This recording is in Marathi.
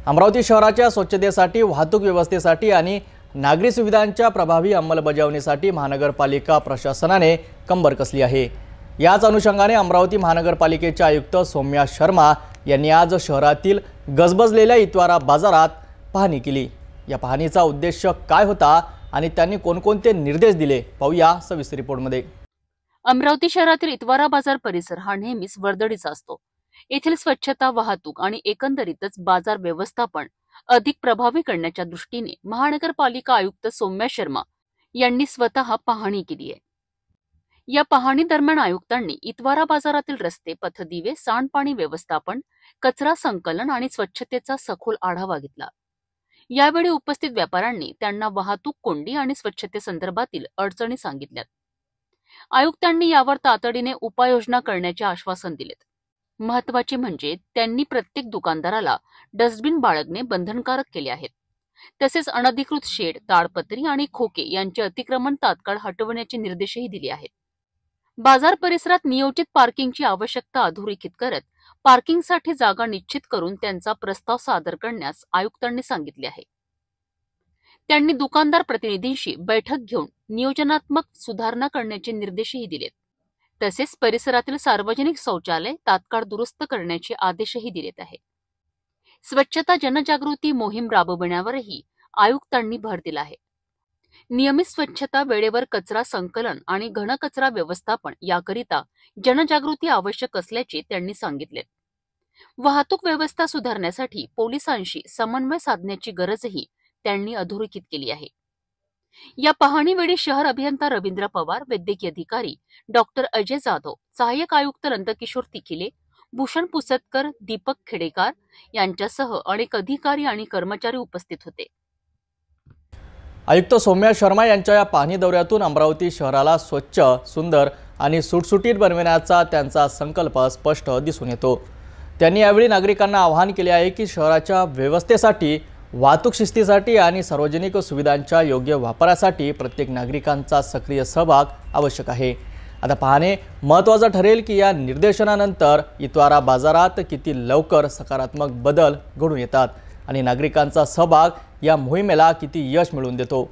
अमरावती शहराच्या स्वच्छतेसाठी, वाहतूक व्यवस्थेसाठी आणि नागरी सुविधांच्या प्रभावी अंमलबजावणीसाठी महानगरपालिका प्रशासनाने कंबर कसली आहे। याच अनुषंगाने अमरावती महानगरपालिकेचे आयुक्त सौम्या शर्मा यांनी आज शहरातील गजबजलेल्या इतवारा बाजारात पाहणी केली। या पाहणीचा उद्देश काय होता आणि त्यांनी कोणकोणते निर्देश दिले, पाहूया सविस्तर रिपोर्टमध्ये। अमरावती शहरातील इतवारा बाजार परिसर हा नेहमीच वर्दळीचा असतो। येथील स्वच्छता, वाहतूक आणि एकंदरीतच बाजार व्यवस्थापन अधिक प्रभावी करण्याच्या दृष्टीने महानगरपालिका आयुक्त सौम्या शर्मा यांनी स्वतः पाहणी केली आहे। या पाहणी दरम्यान आयुक्तांनी इतवारा बाजारातील रस्ते, पथदिवे, सांडपाणी व्यवस्थापन, कचरा संकलन आणि स्वच्छतेचा सखोल आढावा घेतला। यावेळी उपस्थित व्यापाऱ्यांनी त्यांना वाहतूक कोंडी आणि स्वच्छतेसंदर्भातील अडचणी सांगितल्यात। आयुक्तांनी यावर तातडीने उपाययोजना करण्याचे आश्वासन दिलेत। महत्त्वाचे म्हणजे त्यांनी प्रत्येक दुकानदाराला डस्टबिन बाळगणे बंधनकारक केले आहेत। तसेच अनधिकृत शेड, ताडपत्री आणि खोके यांचे अतिक्रमण तात्काळ हटवण्याचे निर्देशही दिले आहेत। बाजार परिसरात नियोजित पार्किंगची आवश्यकता अधोरेखित करत पार्किंगसाठी जागा निश्चित करून त्यांचा प्रस्ताव सादर करण्यास आयुक्तांनी सांगितले आहे। त्यांनी दुकानदार प्रतिनिधींशी बैठक घेऊन नियोजनात्मक सुधारणा करण्याचे निर्देशही दिलेत। तसेच परिसरातील सार्वजनिक शौचालय तात्काळ दुरुस्त करण्याचे आदेशही दिलेत आहे। स्वच्छता जनजागृती मोहीम राबविण्यावरही आयुक्तांनी भर दिला आहे। नियमित स्वच्छता, वेळेवर कचरा संकलन आणि घनकचरा व्यवस्थापन याकरिता जनजागृती आवश्यक असल्याचे त्यांनी सांगितले। वाहतूक व्यवस्था सुधारण्यासाठी पोलिसांशी समन्वय साधण्याची गरजही त्यांनी अधोरेखित केली आहे। या पाहणीवेळी शहर अभियंता रवींद्र पवार, वैद्यकीय अधिकारी डॉक्टर अजय जाधव, सहाय्यक आयुक्त नंदकिशोर तिखिले, भूषण पुसतकर, दीपक खेडेकर यांच्यासह अनेक अधिकारी आणि कर्मचारी उपस्थित होते। आयुक्त सौम्या शर्मा यांच्या या पाहणी दौऱ्यातून अमरावती शहराला स्वच्छ, सुंदर आणि सुटसुटीत बनविण्याचा त्यांचा संकल्प स्पष्ट दिसून येतो। त्यांनी यावेळी नागरिकांना आवाहन केले आहे की शहराच्या व्यवस्थेसाठी, वाहतूक शिस्तीसाठी आणि सार्वजनिक सुविधांच्या योग्य वापरासाठी प्रत्येक नागरिकांचा सक्रिय सहभाग आवश्यक आहे। आता पाहणे महत्त्वाचं ठरेल की या निर्देशनानंतर इतवारा बाजारात किती लवकर सकारात्मक बदल घडून येतात आणि नागरिकांचा सहभाग या मोहिमेला किती यश मिळवून देतो।